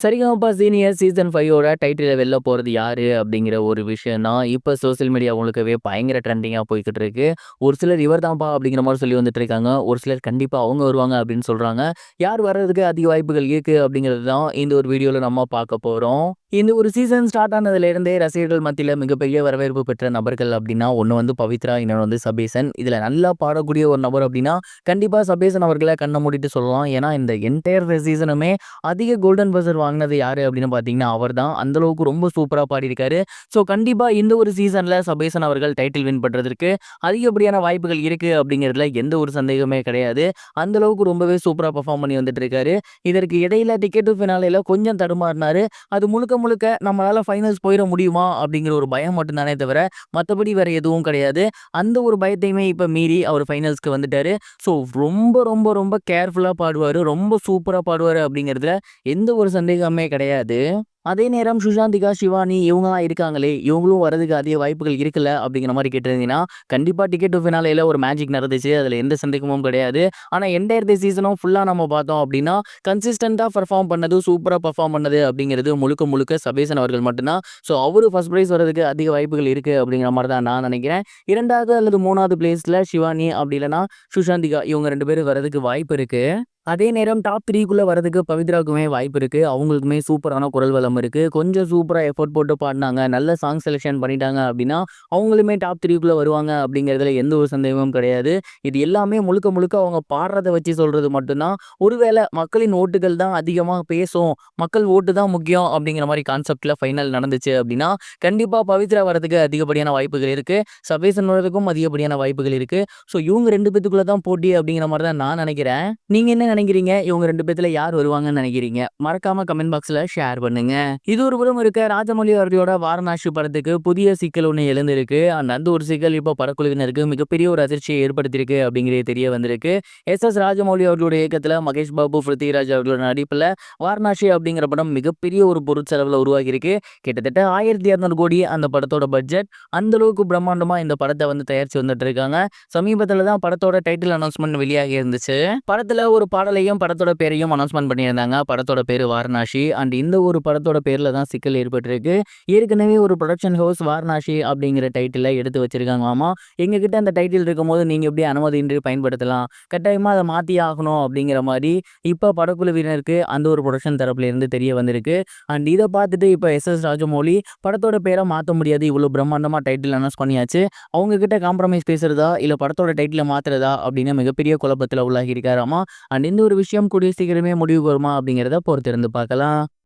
Sa Re Ga Ma Pa senior season 5ஓட டைட்டில வெளில போறது யாரு? அப்படிங்கிற ஒரு விஷயம் தான் இப்ப சோசியல் மீடியா முழுக்கவே பயங்கர ட்ரெண்டிங்கா போய்க்கிட்டு இருக்கு. ஒரு சிலர் இவர் தான்ப்பா அப்படிங்கிற மாரி சொல்லி வந்துட்டு இருக்காங்க. ஒரு சிலர் கண்டிப்பா அவங்க வருவாங்க அப்படின்னு சொல்றாங்க. யார் வர்றதுக்கு அதிக வாய்ப்புகள் இருக்கு அப்படிங்கிறது தான் இந்த ஒரு வீடியோல நம்ம பார்க்க போறோம். இந்த ஒரு சீசன் ஸ்டார்ட் ஆனதுலேருந்தே ரசிகர்கள் மத்தியில மிகப்பெரிய வரவேற்பு பெற்ற நபர்கள் அப்படின்னா, ஒண்ணு வந்து பவித்ரா, இன்னொன்னு வந்து சபேசன். இதுல நல்லா பாடக்கூடிய ஒரு நபர் அப்படின்னா, கண்டிப்பா சபேசன் அவர்கள கண்ண மூடிட்டு சொல்லலாம். ஏன்னா இந்த என்டையர் சீசனுமே அதிக கோல்டன் பஸர் வாங்கினது யாரு அப்படின்னு பார்த்தீங்கன்னா, அவர்தான். அந்த அளவுக்கு ரொம்ப சூப்பரா பாடியிருக்காரு. ஸோ கண்டிப்பா இந்த ஒரு சீசன்ல சபேசன் அவர்கள் டைட்டில் வின் பண்றதற்கு அதிகப்படியான வாய்ப்புகள் இருக்கு அப்படிங்கிறதுல எந்த ஒரு சந்தேகமே கிடையாது. அந்த அளவுக்கு ரொம்பவே சூப்பரா பெர்ஃபார்ம் பண்ணி வந்துட்டு இருக்காரு. இதற்கு இடையில டிக்கெட் டூ ஃபினாலேல கொஞ்சம் தடுமாறினாரு. அது முழுக்க முழுக்க நம்மளால ஃபைனல்ஸ் போயிற முடியுமா அப்படிங்கிற ஒரு பயம் மட்டும் தானே தவிர, மத்தபடி வேற எதுவும் கிடையாது. அந்த ஒரு பயத்தையுமே இப்ப மீறி அவர் ஃபைனல்ஸ்க்கு வந்துட்டாரு. ஸோ ரொம்ப ரொம்ப ரொம்ப கேர்ஃபுல்லா பாடுவாரு. ரொம்ப சூப்பரா பாடுவாரு அப்படிங்கிறதுல எந்த ஒரு சந்தேகமே கிடையாது. அதே நேரம் சுஷாந்திகா, ஷிவானி இவங்கலாம் இருக்காங்களே, இவங்களும் வரதுக்கு அதிக வாய்ப்புகள் இருக்குல்ல அப்படிங்கிற மாரி கேட்டிருந்தீங்கன்னா, கண்டிப்பா டிக்கெட் டூ ஃபினாலேல ஒரு மேஜிக் நடந்துச்சு. அதுல எந்த சந்தேகமும் கிடையாது. ஆனா என்டையர் தி சீசனும் ஃபுல்லா நம்ம பார்த்தோம் அப்படின்னா, கன்சிஸ்டன்ட்டா பெர்ஃபார்ம் பண்ணது, சூப்பரா பெர்ஃபார்ம் பண்ணது அப்படிங்கிறது முழுக்க முழுக்க சபேசன் அவர்கள் மட்டும் தான். ஸோ அவரு ஃபர்ஸ்ட் பிரைஸ் வரதுக்கு அதிக வாய்ப்புகள் இருக்கு அப்படிங்கிற மாரி தான் நான் நினைக்கிறேன். 2வது அல்லது 3வது பிளேஸ்ல ஷிவானி அப்படி இல்லன்னா சுஷாந்திகா இவங்க 2 பேரும் வரதுக்கு வாய்ப்பு இருக்கு. அதே நேரம் டாப் 3க்குள்ள வரதுக்கு பவித்ராவுக்குமே வாய்ப்பு இருக்கு. அவங்களுக்குமே சூப்பரான குரல் வளம் இருக்கு. கொஞ்சம் சூப்பரா எஃபோர்ட் போட்டு பாடுனாங்க. நல்ல சாங் செலக்ஷன் பண்ணிட்டாங்க அப்படின்னா, அவங்களுமே டாப் 3க்குள்ள வருவாங்க அப்படிங்கிறதுல எந்த ஒரு சந்தேகமும் கிடையாது. இது எல்லாமே முழுக்க முழுக்க அவங்க பாடுறத வச்சு சொல்றது மட்டும் தான். ஒருவேளை மக்களின் ஓட்டுகள் தான் அதிகமா பேசும். மக்கள் ஓட்டு தான் முக்கியம் அப்படிங்கிற மாரி கான்செப்ட்ல ஃபைனல் நடந்துச்சு அப்படின்னா, கண்டிப்பா பவித்ரா வரதுக்கு அதிகப்படியான வாய்ப்புகள் இருக்கு. சபேசன் வரதுக்கும் அதிகப்படியான வாய்ப்புகள் இருக்கு. ஸோ இவங்க 2 பேத்துக்குள்ள தான் போட்டி அப்படிங்கிற மாரி தான் நான் நினைக்கிறேன். நீங்க என்ன நினைக்கிறீங்க? இவங்க 2 பேத்துல யார் வருவாங்கன்னு நினைக்கிறீங்க? மறக்காம கமெண்ட் பாக்ஸ்ல ஷேர் பண்ணுங்க. இது ஒரு புறம் இருக்க, ராஜமௌழி அவர்களோட வாரணாசி படத்துக்கு புதிய சிக்கல் ஒண்ணு எழுந்திருக்கு. அந்த ஒரு சிக்கல் இப்போ படக்குழுவினருக்கு மிகப்பெரிய ஒரு அதிர்ச்சியை ஏற்படுத்தியிருக்கு அப்படிங்கிறது தெரிய வந்திருக்கு. எஸ்.எஸ். ராஜமௌழி அவர்களுடைய இயக்கத்துல மகேஷ் பாபு, பிருத்திவிராஜ் அவர்களோட நடிப்புல வாரணாசி அப்படிங்கிற படம் மிகப்பெரிய ஒரு பொருட்செலவுல உருவாகியிருக்கு. கிட்டத்தட்ட 1200 கோடி அந்த படத்தோட பட்ஜெட். அந்த அளவுக்கு பிரம்மாண்டமா இந்த படத்தை வந்து தயாரிச்சு வந்துட்டு இருக்காங்க. சமீபத்துல தான் படத்தோட டைட்டில் அனௌன்ஸ்மெண்ட் வெளியாகி இருந்துச்சு. படத்துல ஒரு பாடலையும் படத்தோட பேரையும் அனௌன்ஸ்மெண்ட் பண்ணியிருந்தாங்க. படத்தோட பேரு வாரணாசி. அண்ட் இந்த ஒரு படத்தோட பேர்ல தான் சிக்கல் ஏற்பட்டிருக்கு. ஏற்கனவே ஒரு புரொடக்ஷன் ஹவுஸ் வாரணாசி அப்படிங்கிற டைட்டில எடுத்து வச்சிருக்காங்களாமா. எங்ககிட்ட அந்த டைட்டில் இருக்கும்போது நீங்க எப்படி அனுமதியின்றி பயன்படுத்தலாம். கட்டாயமா அத மாத்தியே ஆகணும் அப்படிங்கிற மாரி இப்ப படக்குழுவினருக்கு அந்த ஒரு புரொடக்ஷன் தரப்புல இருந்து தெரிய வந்திருக்கு. அண்ட் இத பார்த்துட்டு இப்ப எஸ்.எஸ். ராஜமௌழி படத்தோட பேர மாத்த முடியாது. இவ்வளவு பிரம்மாண்டமா டைட்டில் அனௌன்ஸ் பண்ணியாச்சு. அவங்க கிட்ட காம்ப்ரமைஸ் பேசுறதா, இல்ல படத்தோட டைட்டில மாத்துறதா அப்படின்னு மிகப்பெரிய குழப்பத்துல உள்ளாகி இருக்காராமா. அண்ட் இந்த ஒரு விஷயம் கூடிய சீக்கிரமே முடிவுக்கு வருமா அப்படிங்கிறத பொறுத்திருந்து பார்க்கலாம்.